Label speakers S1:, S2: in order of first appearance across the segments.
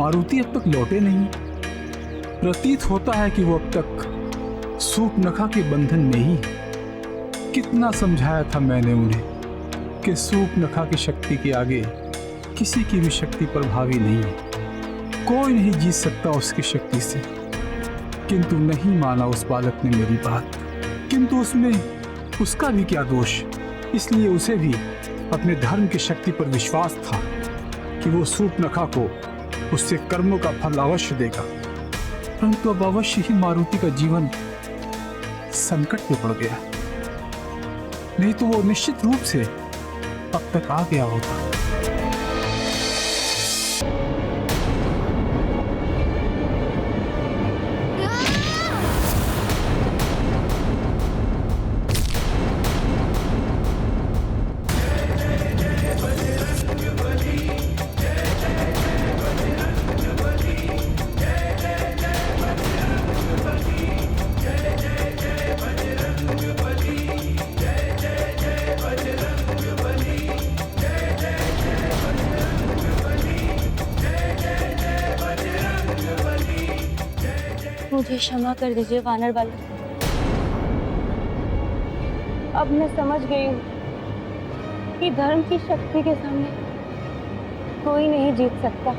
S1: मारुति अब तक लौटे नहीं। प्रतीत होता है कि वो अब तक सूर्पनखा के बंधन में ही है। कितना समझाया था मैंने उन्हें कि सूर्पनखा की शक्ति के आगे किसी की भी शक्ति प्रभावी नहीं है, कोई नहीं जीत सकता उसकी शक्ति से। किंतु नहीं माना उस बालक ने मेरी बात। किंतु उसमें उसका भी क्या दोष, इसलिए उसे भी अपने धर्म की शक्ति पर विश्वास था कि वो सूर्पनखा को उससे कर्मों का फल अवश्य देगा। परंतु अब अवश्य ही मारुति का जीवन संकट में पड़ गया, नहीं तो वो निश्चित रूप से अब तक आ गया होता।
S2: मुझे क्षमा कर दीजिए वानर बालक। अब मैं समझ गई हूँ कि धर्म की शक्ति के सामने कोई नहीं जीत सकता।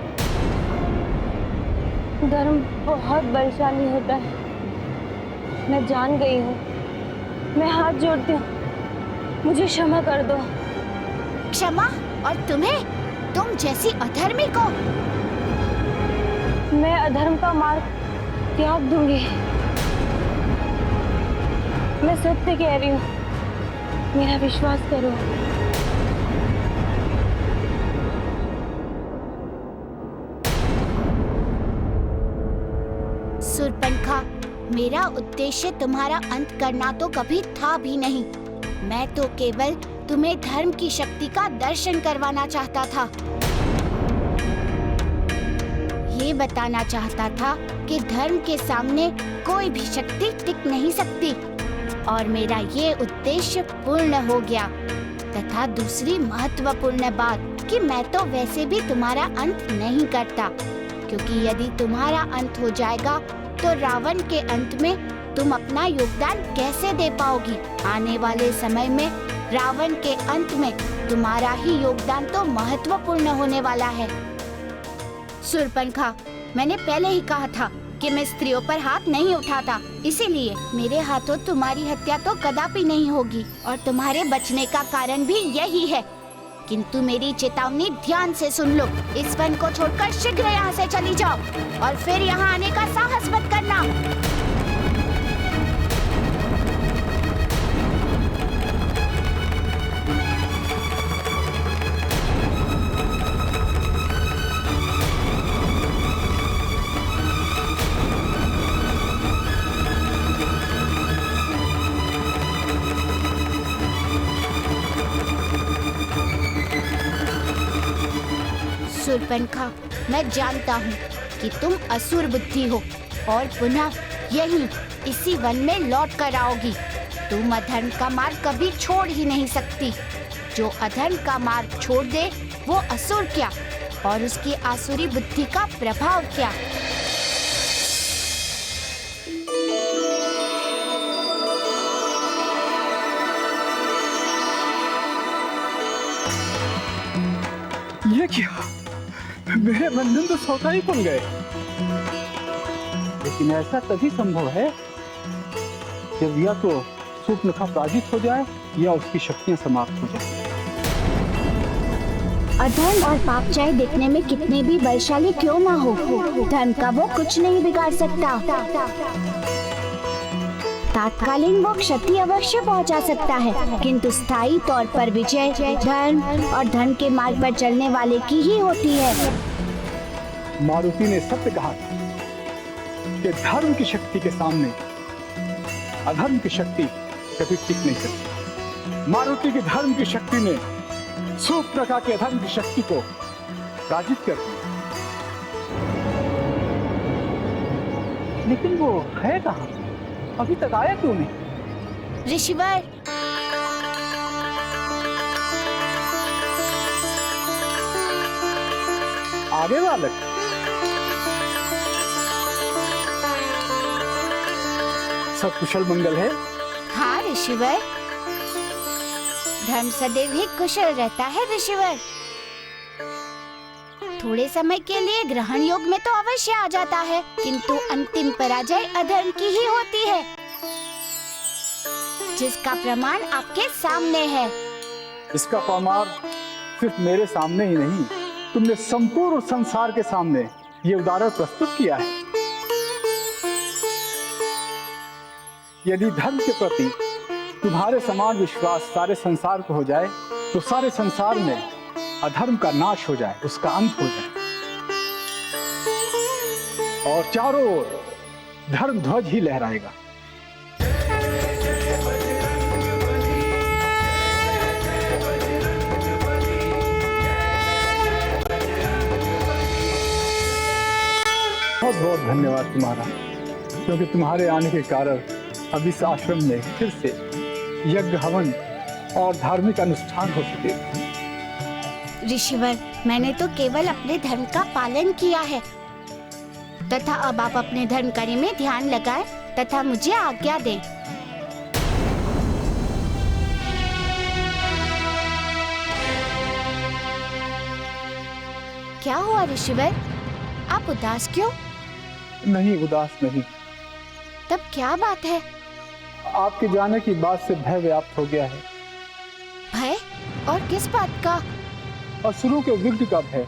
S2: धर्म बहुत बलशाली होता है, मैं जान गई हूँ। मैं हाथ जोड़ती हूँ, मुझे क्षमा कर दो।
S3: क्षमा? और तुम्हें? तुम जैसी अधर्मी को?
S2: मैं अधर्म का मार्ग त्याग दूंगी। मैं सत्य कह रही हूँ, मेरा विश्वास करो।
S3: सूर्पनखा, मेरा उद्देश्य तुम्हारा अंत करना तो कभी था भी नहीं। मैं तो केवल तुम्हें धर्म की शक्ति का दर्शन करवाना चाहता था। ये बताना चाहता था कि धर्म के सामने कोई भी शक्ति टिक नहीं सकती, और मेरा ये उद्देश्य पूर्ण हो गया। तथा दूसरी महत्वपूर्ण बात कि मैं तो वैसे भी तुम्हारा अंत नहीं करता, क्योंकि यदि तुम्हारा अंत हो जाएगा तो रावण के अंत में तुम अपना योगदान कैसे दे पाओगी? आने वाले समय में रावण के अंत में तुम्हारा ही योगदान तो महत्वपूर्ण होने वाला है। सूर्पनखा, मैंने पहले ही कहा था कि मैं स्त्रियों पर हाथ नहीं उठाता, इसीलिए मेरे हाथों तुम्हारी हत्या तो कदापि नहीं होगी, और तुम्हारे बचने का कारण भी यही है। किंतु मेरी चेतावनी ध्यान से सुन लो। इस वन को छोड़कर शीघ्र यहाँ से चली जाओ, और फिर यहाँ आने का साहस मत करना। सूर्पनखा, मैं जानता हूँ कि तुम असुर बुद्धि हो और पुनः यही इसी वन में लौट कर आओगी। तुम अधर्म का मार्ग कभी छोड़ ही नहीं सकती। जो अधर्म का मार्ग छोड़ दे वो असुर क्या, और उसकी आसुरी बुद्धि का प्रभाव क्या।
S1: ये क्या? मेरे बंधन तो स्वतः ही खुल गए। लेकिन ऐसा तभी संभव है जब या तो सूर्पनखा पराजित हो जाए या उसकी शक्तियां समाप्त हो जाए।
S3: अधर्म और पाप चाहे दिखने में कितने भी बलशाली क्यों ना हो, धर्म का वो कुछ नहीं बिगाड़ सकता। तात्कालीन वो क्षति अवश्य पहुंचा सकता है, किंतु स्थायी तौर पर विजय धर्म और धन के मार्ग पर चलने वाले की ही होती है।
S1: मारुति ने सत्य कहा था कि धर्म की शक्ति के सामने अधर्म की शक्ति कभी टिक नहीं सकती। मारुति की धर्म की शक्ति ने सूर्पनखा के अधर्म की शक्ति को पराजित कर दिया। लेकिन वो है कहाँ? अभी तक आया क्यों नहीं?
S3: ऋषिवर,
S1: आगे बालक। सब कुशल मंगल है?
S3: हाँ ऋषिवर, धर्म सदैव ही कुशल रहता है ऋषिवर। थोड़े समय के लिए ग्रहण योग में तो अवश्य आ जाता है, किंतु अंतिम पराजय अधर्म की ही होती है, जिसका प्रमाण आपके सामने है।
S1: इसका प्रमाण सिर्फ मेरे सामने ही नहीं, तुमने संपूर्ण संसार के सामने ये उदाहरण प्रस्तुत किया है। यदि धर्म के प्रति तुम्हारे समान विश्वास सारे संसार को हो जाए, तो सारे संसार में अधर्म का नाश हो जाए, उसका अंत हो जाए, और चारों ओर धर्म ध्वज ही लहराएगा। बहुत बहुत धन्यवाद तुम्हारा, क्योंकि तुम्हारे आने के कारण अब इस आश्रम में फिर से यज्ञ हवन और धार्मिक अनुष्ठान हो सके।
S3: ऋषिवर, मैंने तो केवल अपने धर्म का पालन किया है, तथा अब आप अपने धर्म कार्य में ध्यान लगाएं तथा मुझे आज्ञा दें। क्या हुआ ऋषिवर, आप उदास क्यों?
S1: नहीं, उदास नहीं।
S3: तब क्या बात है?
S1: आपके जाने की बात से भय व्याप्त हो गया है।
S3: भय? और किस बात का?
S1: असुरों के विघ्न का भय।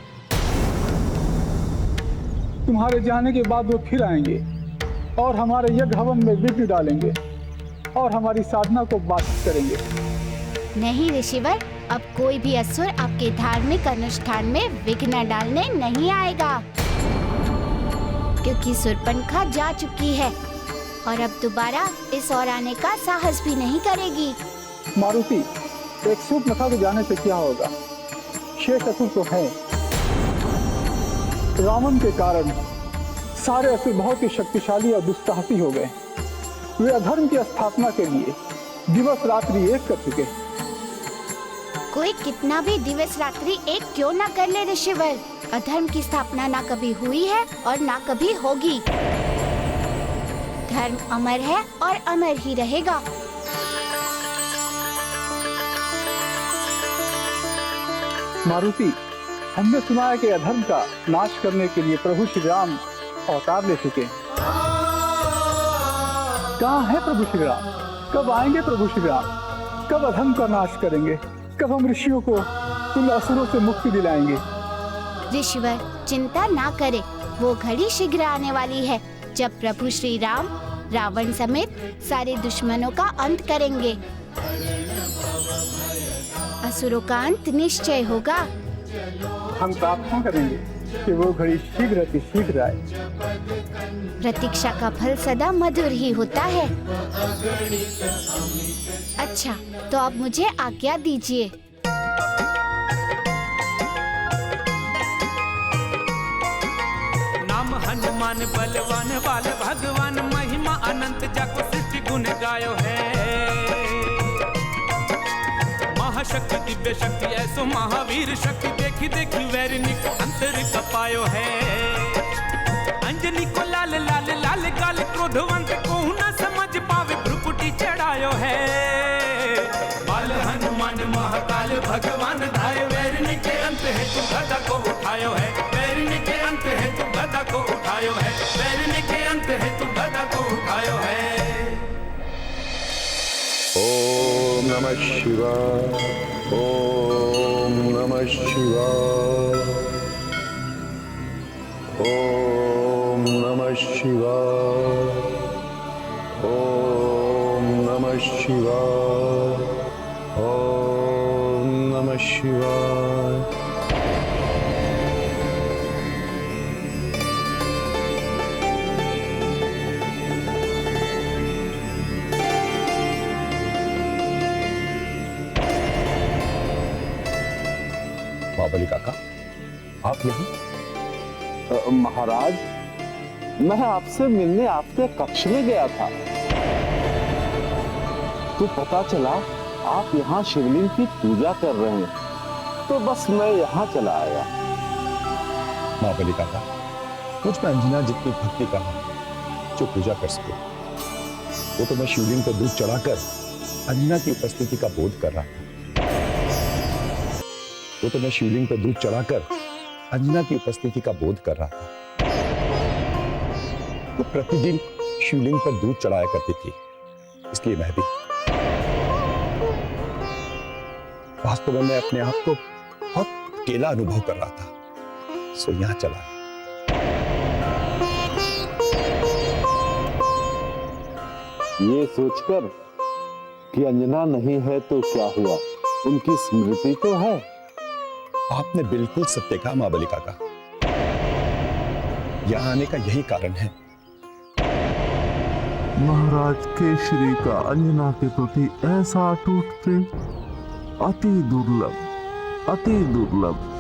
S1: तुम्हारे जाने के बाद वो फिर आएंगे और हमारे यज्ञ हवन में विघ्न डालेंगे और हमारी साधना को बाधित करेंगे।
S3: नहीं ऋषिवर, अब कोई भी असुर आपके धार्मिक अनुष्ठान में विघ्न डालने नहीं आएगा, क्योंकि शूर्पणखा जा चुकी है और अब दोबारा इस ओर आने का साहस भी नहीं करेगी।
S1: मारुति, एक शूर्पणखा के जाने से क्या होगा? शेष असुर तो हैं। रावण के कारण सारे असुर बहुत ही शक्तिशाली और दुस्साहसी हो गए। वे अधर्म की स्थापना के लिए दिवस रात्रि एक कर चुके।
S3: कोई कितना भी दिवस रात्रि एक क्यों ना कर ले ऋषिवर, अधर्म की स्थापना ना कभी हुई है और ना कभी होगी। धर्म अमर है और अमर ही रहेगा।
S1: मारुति, हमने सुना है कि अधर्म का नाश करने के लिए प्रभु श्री राम अवतार ले चुके। कहाँ है प्रभु श्री राम? कब आएंगे प्रभु श्री राम? कब अधर्म का नाश करेंगे? कब हम ऋषियों को उन असुरों से मुक्ति दिलाएंगे?
S3: ऋषिवर, चिंता ना करे, वो घड़ी शीघ्र आने वाली है जब प्रभु श्री राम रावण समेत सारे दुश्मनों का अंत करेंगे। असुरों का अंत निश्चय होगा।
S1: हम प्रार्थना करेंगे कि वो घड़ी शीघ्र अति शीघ्र आए।
S3: प्रतीक्षा का फल सदा मधुर ही होता है। अच्छा, तो अब मुझे आज्ञा दीजिए।
S4: नाम हनुमान बलवान बाल भगवान, महिमा अनंत जग सृष्टि गुण गायो है। महाशक्ति दिव्य शक्ति ऐसो महावीर शक्ति, देखी देखी वैरिणी को अंतर कपायो है। अंजनी को लाल लाल लाल गाल, क्रोधवंत को न समझ पावे भ्रुकुटी चढ़ायो है। बाल हनुमान महाकाल भगवान धाय, वैरिणी के अंत है तू गदा को उठायो है। वैरिणी के अंत है तू गदा को उठायो है। वैरिणी के अंत है तू गदा को उठायो है।
S5: ओम नमः शिवाय। ओम नमः शिवाय। ओम नमः शिवाय। ओम नमः शिवाय। ओम नमः शिवाय। महाबली काका, आप यहाँ?
S6: महाराज, मैं आपसे मिलने आपके कक्ष में गया था, तो पता चला आप यहाँ शिवलिंग की पूजा कर रहे हैं, तो बस मैं यहाँ चला आया।
S5: महाबली काका, मुझ में अंजना जितनी भक्ति का है जो पूजा कर सके। वो तो मैं शिवलिंग पर दूध चढ़ाकर अंजना की उपस्थिति का बोध कर रहा था। वो तो मैं शिवलिंग पर दूध चढ़ाकर अंजना की उपस्थिति का बोध कर रहा था। वो प्रतिदिन शिवलिंग पर दूध चढ़ाया करती थी, इसलिए मैं भी। वास्तव में मैं अपने आप को बहुत अकेला अनुभव कर रहा था, सो यहां चला।
S6: ये सोचकर कि अंजना नहीं है तो क्या हुआ, उनकी स्मृति तो है।
S5: आपने बिल्कुल सत्य कहा महाबली काका। यहां आने का यही कारण है।
S6: महाराज केसरी का अंजना के प्रति ऐसा अटूट प्रेम अति दुर्लभ, अति दुर्लभ।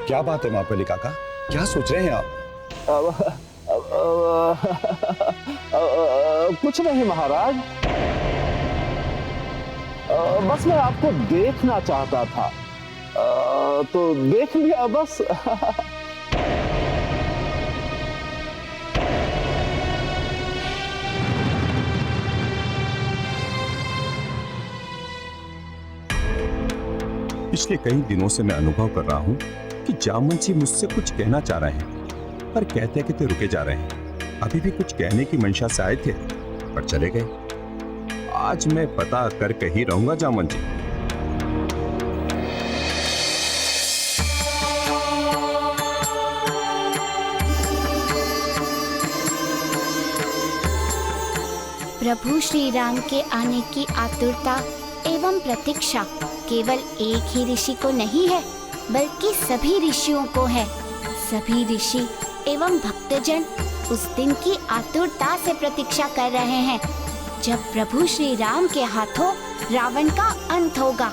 S5: क्या बात है महाबली काका, क्या सोच रहे हैं आप?
S6: कुछ नहीं महाराज, बस मैं आपको देखना चाहता था, तो देख लिया बस।
S5: पिछले कई दिनों से मैं अनुभव कर रहा हूं कि जामन जी मुझसे कुछ कहना चाह रहे हैं, पर कहते कहते रुके जा रहे हैं। अभी भी कुछ कहने की मंशा से आए थे, पर चले गए। आज मैं पता करके ही रहूंगा जामन जी।
S3: प्रभु श्री राम के आने की आतुरता एवं प्रतीक्षा केवल एक ही ऋषि को नहीं है, बल्कि सभी ऋषियों को है। सभी ऋषि एवं भक्तजन उस दिन की आतुरता से प्रतीक्षा कर रहे हैं, जब प्रभु श्री राम के हाथों रावण का अंत होगा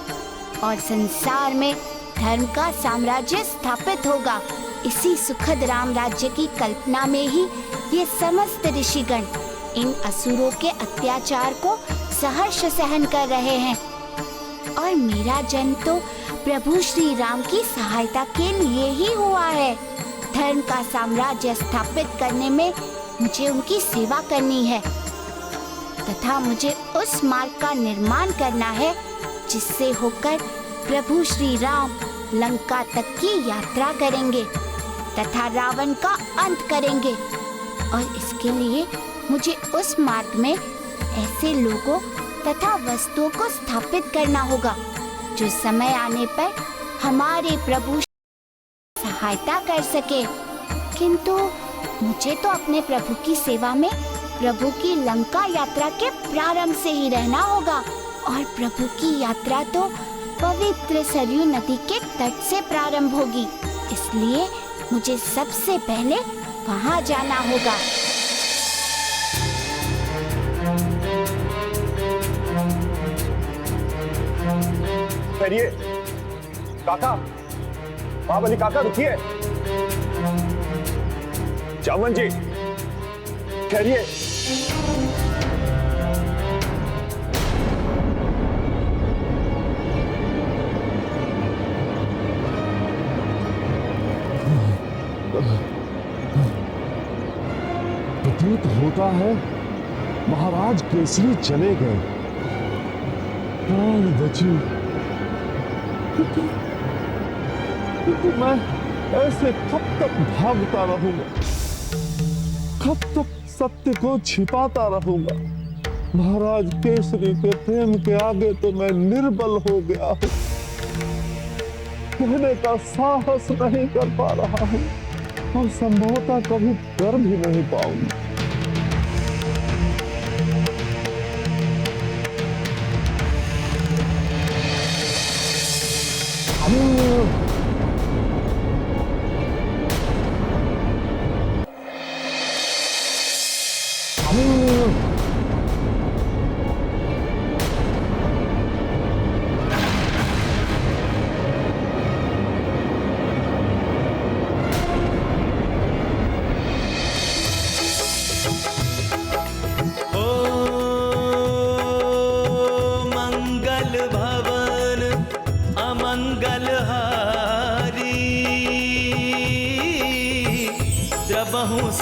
S3: और संसार में धर्म का साम्राज्य स्थापित होगा। इसी सुखद राम राज्य की कल्पना में ही ये समस्त ऋषिगण इन असुरों के अत्याचार को सहर्ष सहन कर रहे हैं। और मेरा जन्म तो प्रभु श्री राम की सहायता के लिए ही हुआ है। धर्म का साम्राज्य स्थापित करने में मुझे उनकी सेवा करनी है, तथा मुझे उस मार्ग का निर्माण करना है जिससे होकर प्रभु श्री राम लंका तक की यात्रा करेंगे तथा रावण का अंत करेंगे। और इसके लिए मुझे उस मार्ग में ऐसे लोगों तथा वस्तुओं को स्थापित करना होगा जो समय आने पर हमारे प्रभु सहायता कर सके। किंतु मुझे तो अपने प्रभु की सेवा में प्रभु की लंका यात्रा के प्रारंभ से ही रहना होगा, और प्रभु की यात्रा तो पवित्र सरयू नदी के तट से प्रारंभ होगी। इसलिए मुझे सबसे पहले वहां जाना होगा।
S5: ठहरिए काका, महाबली काका रुकिए। जामन जी ठहरिए।
S6: प्रतीत होता है महाराज केसरी चले गए, प्राण बचे, किंतु मैं ऐसे कब तक भागता रहूंगा, कब तक सत्य को छिपाता रहूंगा। महाराज केसरी के प्रेम के आगे तो मैं निर्बल हो गया हूं, कहने का साहस नहीं कर पा रहा हूं और संभवतः कभी कर भी नहीं पाऊंगा।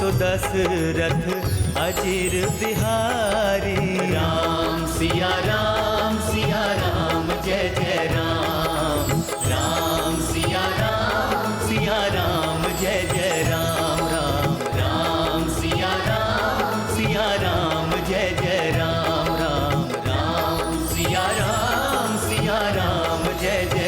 S7: सो दशरथ अजीर बिहारी। राम सिया राम जय जय राम। राम सिया राम जय जय राम। राम राम सिया राम जय जय राम। राम राम सिया राम जय जय